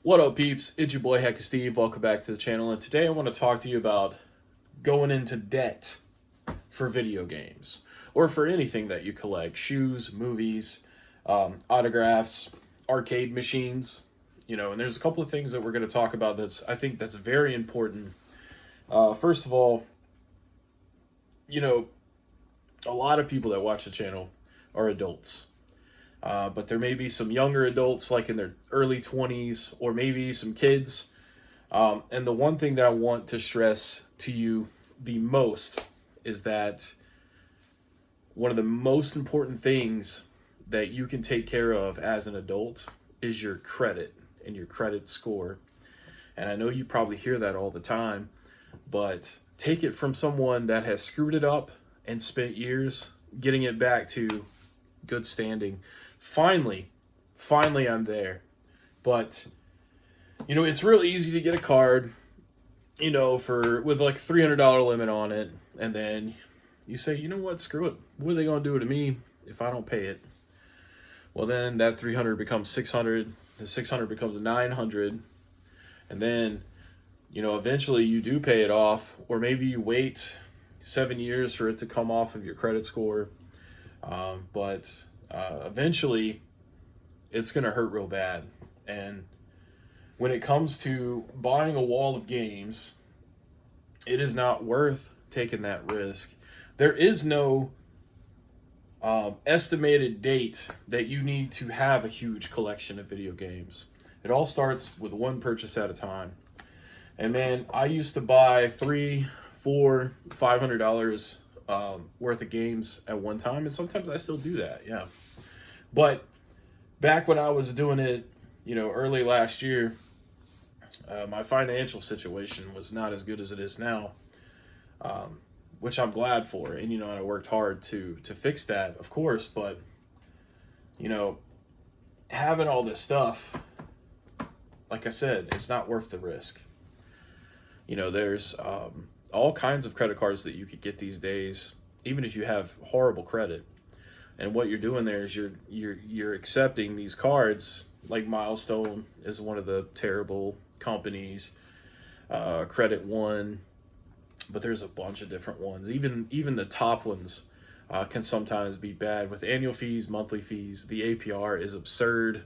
What up, peeps? It's your boy Heckin Steve. Welcome back to the channel, and today I want to talk to you about going into debt for video games or for anything that you collect: shoes, movies, autographs, arcade machines. And there's a couple of things that we're going to talk about that's very important. First of all, a lot of people that watch the channel are adults. But there may be some younger adults, like in their early 20s, or maybe some kids. And the one thing that I want to stress to you the most is that one of the most important things that you can take care of as an adult is your credit and your credit score. And I know you probably hear that all the time, but take it from someone that has screwed it up and spent years getting it back to good standing. Finally, I'm there. But it's really easy to get a card, with like $300 limit on it, and then you say, you know what, screw it. What are they gonna do to me if I don't pay it? Well, then that 300 becomes 600, the 600 becomes 900, and then eventually you do pay it off, or maybe you wait 7 years for it to come off of your credit score. But eventually it's going to hurt real bad. And when it comes to buying a wall of games, it is not worth taking that risk. There is no estimated date that you need to have a huge collection of video games. It all starts with one purchase at a time. And man, I used to buy $300, $400, $500 worth of games at one time, and sometimes I still do that, yeah. But back when I was doing it, early last year, my financial situation was not as good as it is now, which I'm glad for, and I worked hard to fix that, of course. But having all this stuff, like I said, it's not worth the risk. There's all kinds of credit cards that you could get these days, even if you have horrible credit. And what you're doing there is you're accepting these cards, like Milestone is one of the terrible companies, Credit One, but there's a bunch of different ones. Even the top ones can sometimes be bad with annual fees, monthly fees. The APR is absurd.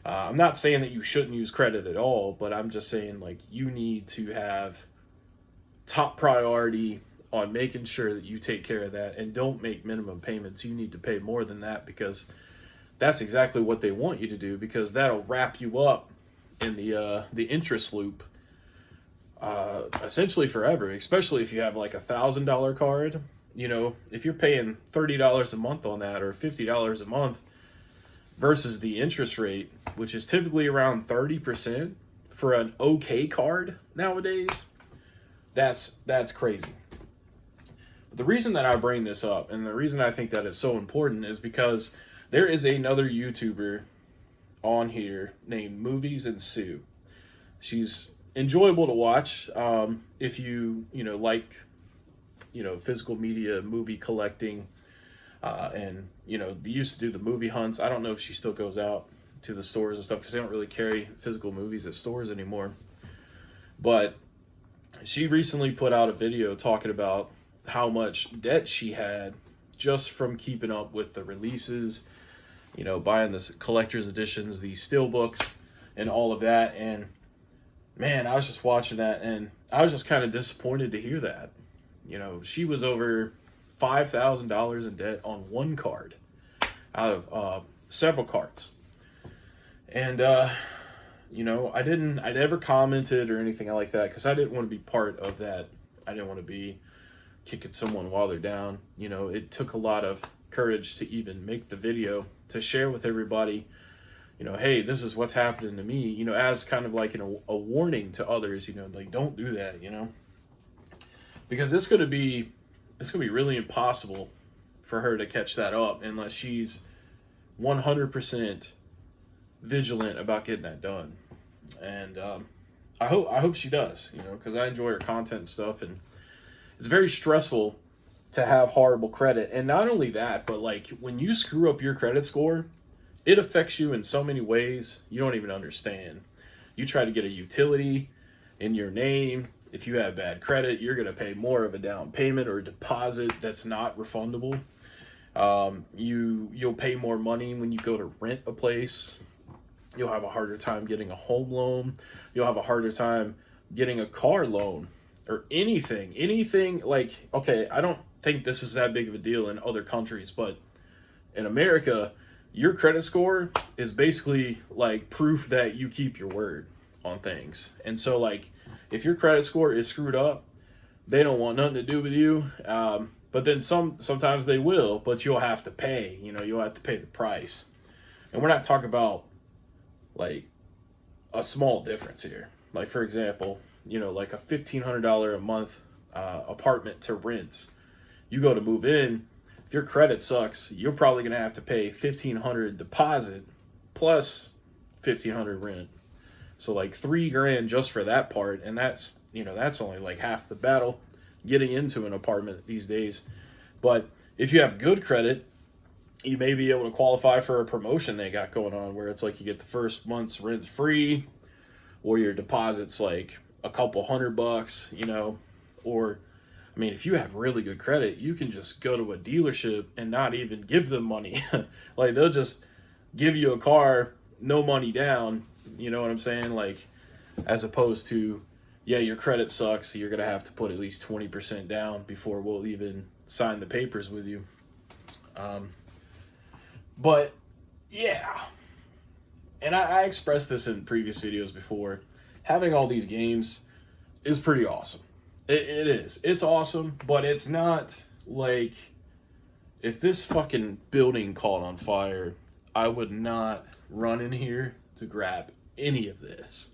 I'm not saying that you shouldn't use credit at all, but I'm just saying, like, you need to have top priority on making sure that you take care of that, and don't make minimum payments. You need to pay more than that, because that's exactly what they want you to do, because that'll wrap you up in the interest loop essentially forever, especially if you have like $1,000 card. If you're paying $30 a month on that, or $50 a month, versus the interest rate, which is typically around 30% for an okay card nowadays, that's crazy. But the reason that I bring this up, and the reason I think that it's so important, is because there is another YouTuber on here named Movies and Sue. She's enjoyable to watch if you like physical media, movie collecting, and they used to do the movie hunts. I don't know if she still goes out to the stores and stuff, because they don't really carry physical movies at stores anymore. But she recently put out a video talking about how much debt she had just from keeping up with the releases, buying the collector's editions, the steelbooks, and all of that. And man, I was just watching that, and I was just kind of disappointed to hear that. She was over $5,000 in debt on one card out of several cards. And I never commented or anything like that, because I didn't want to be part of that. I didn't want to be kicking someone while they're down. It took a lot of courage to even make the video, to share with everybody, hey, this is what's happening to me, as kind of like a warning to others, like, don't do that, because it's going to be really impossible for her to catch that up unless she's 100% vigilant about getting that done. And I hope she does, because I enjoy her content and stuff, and it's very stressful to have horrible credit. And not only that, but like, when you screw up your credit score, it affects you in so many ways you don't even understand. You try to get a utility in your name. If you have bad credit, you're going to pay more of a down payment or deposit that's not refundable. You'll pay more money when you go to rent a place. You'll have a harder time getting a home loan. You'll have a harder time getting a car loan or anything like, okay, I don't think this is that big of a deal in other countries, but in America, your credit score is basically like proof that you keep your word on things. And so like, if your credit score is screwed up, they don't want nothing to do with you. But then sometimes they will, but you'll have to pay, you'll have to pay the price. And we're not talking about like a small difference here. Like, for example, like a $1,500 a month apartment to rent. You go to move in, if your credit sucks, you're probably going to have to pay $1,500 deposit plus $1,500 rent. So like $3,000 just for that part, and that's only like half the battle getting into an apartment these days. But if you have good credit, you may be able to qualify for a promotion they got going on where it's like you get the first month's rent free, or your deposit's like a couple $100, or I mean, if you have really good credit, you can just go to a dealership and not even give them money. Like, they'll just give you a car, no money down, you know what I'm saying? Like, as opposed to, yeah, your credit sucks, so you're going to have to put at least 20% down before we'll even sign the papers with you. But, yeah. And I expressed this in previous videos before. Having all these games is pretty awesome. It is. It's awesome, but it's not like, if this fucking building caught on fire, I would not run in here to grab any of this.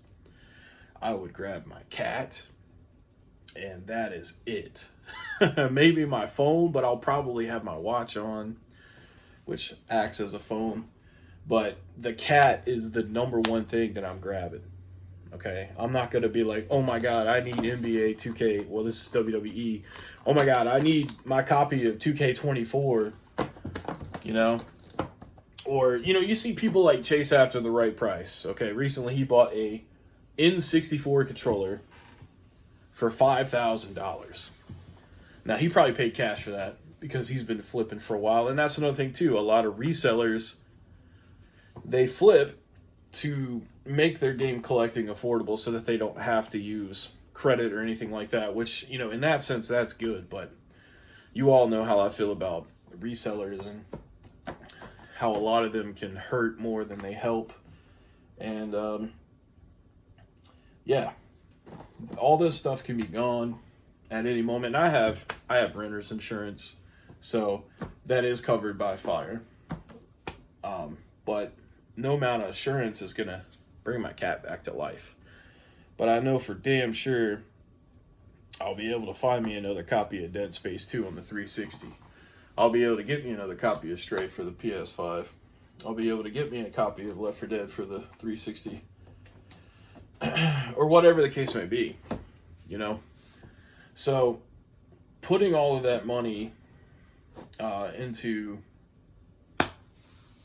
I would grab my cat, and that is it. Maybe my phone, but I'll probably have my watch on, which acts as a phone. But the cat is the number one thing that I'm grabbing. Okay, I'm not going to be like, oh my God, I need NBA 2K. Well, this is WWE. Oh my God, I need my copy of 2K24. Or, you see people like chase after the right price. Okay, recently he bought a N64 controller for $5,000. Now, he probably paid cash for that because he's been flipping for a while. And that's another thing, too. A lot of resellers, they flip to make their game collecting affordable so that they don't have to use credit or anything like that, which, in that sense, that's good. But you all know how I feel about resellers and how a lot of them can hurt more than they help. And, yeah, all this stuff can be gone at any moment. And I have renter's insurance, so that is covered by fire. But no amount of assurance is going to bring my cat back to life. But I know for damn sure I'll be able to find me another copy of Dead Space 2 on the 360. I'll be able to get me another copy of Stray for the PS5. I'll be able to get me a copy of Left 4 Dead for the 360. Or whatever the case may be, So putting all of that money into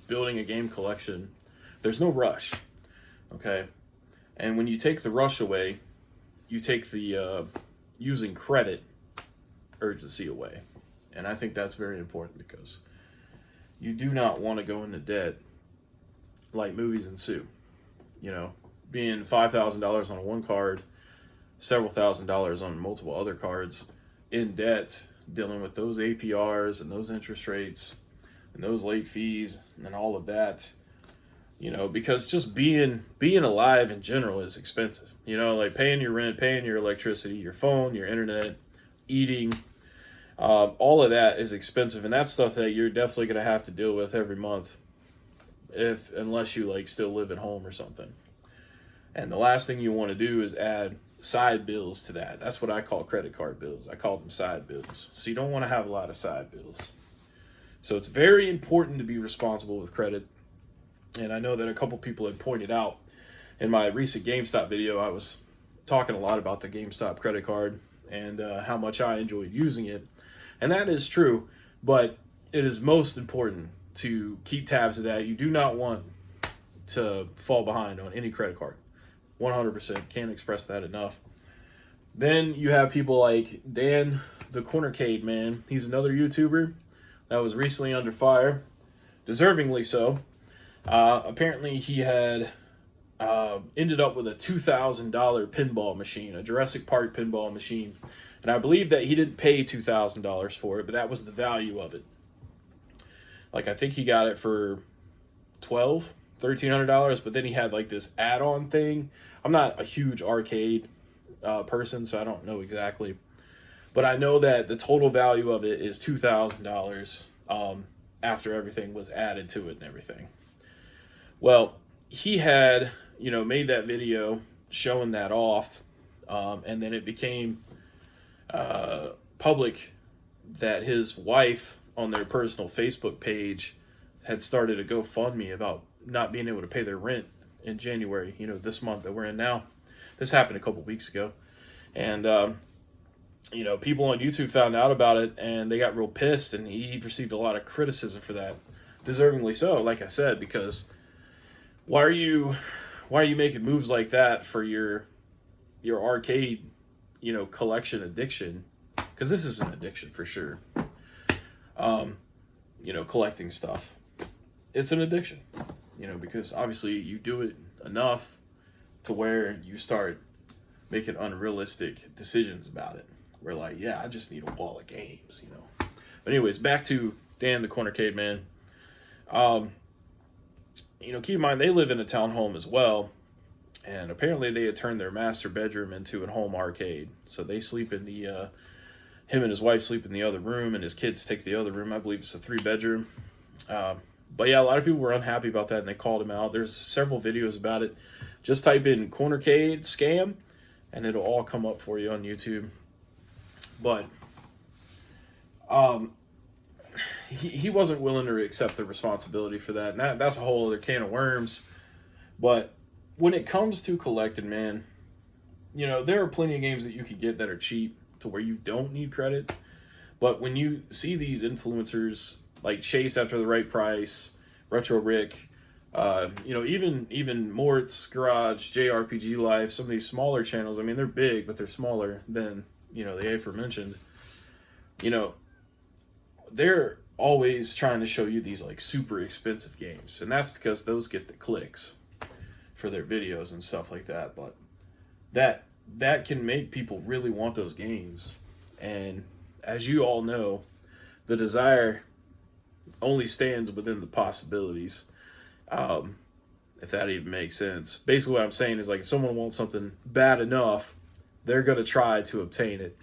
building a game collection, there's no rush, okay? And when you take the rush away, you take the using credit urgency away. And I think that's very important because you do not want to go into debt like movies ensue. Being $5,000 on one card, several $1,000s on multiple other cards, in debt, dealing with those APRs and those interest rates and those late fees and all of that. Because just being alive in general is expensive. Like paying your rent, paying your electricity, your phone, your internet, eating, all of that is expensive, and that's stuff that you're definitely going to have to deal with every month, unless you like still live at home or something. And the last thing you want to do is add side bills to that. That's what I call credit card bills. I call them side bills. So you don't want to have a lot of side bills. So it's very important to be responsible with credit. And I know that a couple people had pointed out in my recent GameStop video, I was talking a lot about the GameStop credit card and how much I enjoyed using it. And that is true, but it is most important to keep tabs of that. You do not want to fall behind on any credit card. 100%. Can't express that enough. Then you have people like Dan the Cornercade Man. He's another YouTuber that was recently under fire, deservingly so. Apparently, he had ended up with a $2,000 pinball machine, a Jurassic Park pinball machine. And I believe that he didn't pay $2,000 for it, but that was the value of it. Like, I think he got it for $1,300, but then he had like this add-on thing. I'm not a huge arcade person, so I don't know exactly. But I know that the total value of it is $2,000 after everything was added to it and everything. Well, he had, made that video showing that off, and then it became public that his wife on their personal Facebook page had started a GoFundMe about not being able to pay their rent in January, this month that we're in now. This happened a couple weeks ago. And, people on YouTube found out about it and they got real pissed, and he received a lot of criticism for that. Deservingly so, like I said, because why are you making moves like that for your arcade, collection addiction? Because this is an addiction for sure. Collecting stuff. It's an addiction, because obviously you do it enough to where you start making unrealistic decisions about it. We're like, yeah, I just need a wall of games, But anyways, back to Dan the Cornercade Man. Keep in mind, they live in a townhome as well. And apparently they had turned their master bedroom into a home arcade. So they sleep in the, him and his wife sleep in the other room, and his kids take the other room. I believe it's a 3-bedroom. But yeah, a lot of people were unhappy about that, and they called him out. There's several videos about it. Just type in Cornercade scam, and it'll all come up for you on YouTube. But he wasn't willing to accept the responsibility for that, and that's a whole other can of worms. But when it comes to collecting, man, there are plenty of games that you could get that are cheap to where you don't need credit. But when you see these influencers like Chase After the Right Price, Retro Rick, even Mort's Garage, JRPG Life, some of these smaller channels, I mean, they're big, but they're smaller than, the aforementioned. They're always trying to show you these like super expensive games, and that's because those get the clicks for their videos and stuff like that. But that can make people really want those games. And as you all know, the desire only stands within the possibilities. If that even makes sense. Basically what I'm saying is, like, if someone wants something bad enough, they're going to try to obtain it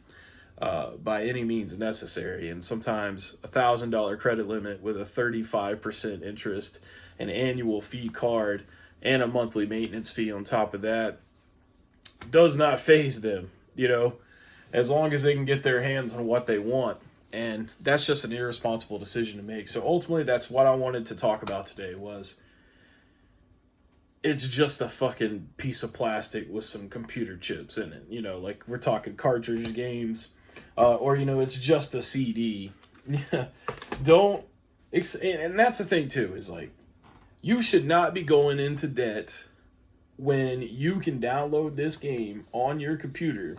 by any means necessary. And sometimes $1,000 credit limit with a 35% interest, an annual fee card, and a monthly maintenance fee on top of that does not faze them, as long as they can get their hands on what they want. And that's just an irresponsible decision to make. So ultimately, that's what I wanted to talk about today was it's just a fucking piece of plastic with some computer chips in it. Like we're talking cartridge games, or, it's just a CD. And that's the thing too, is like, you should not be going into debt when you can download this game on your computer.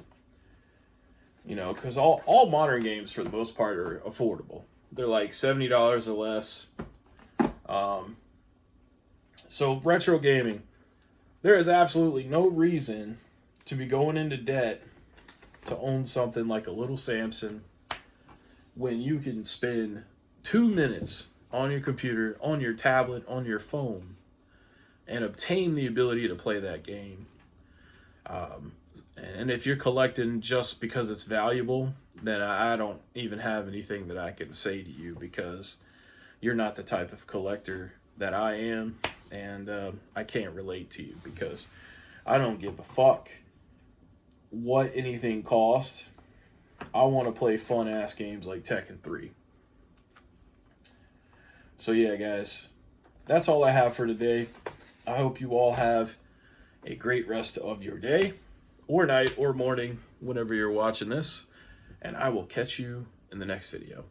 Because all modern games, for the most part, are affordable. They're like $70 or less. So retro gaming, there is absolutely no reason to be going into debt to own something like a little Samson when you can spend 2 minutes on your computer, on your tablet, on your phone, and obtain the ability to play that game. And if you're collecting just because it's valuable, then I don't even have anything that I can say to you, because you're not the type of collector that I am, and I can't relate to you because I don't give a fuck what anything costs. I want to play fun-ass games like Tekken 3. So yeah, guys, that's all I have for today. I hope you all have a great rest of your day, or night, or morning, whenever you're watching this, and I will catch you in the next video.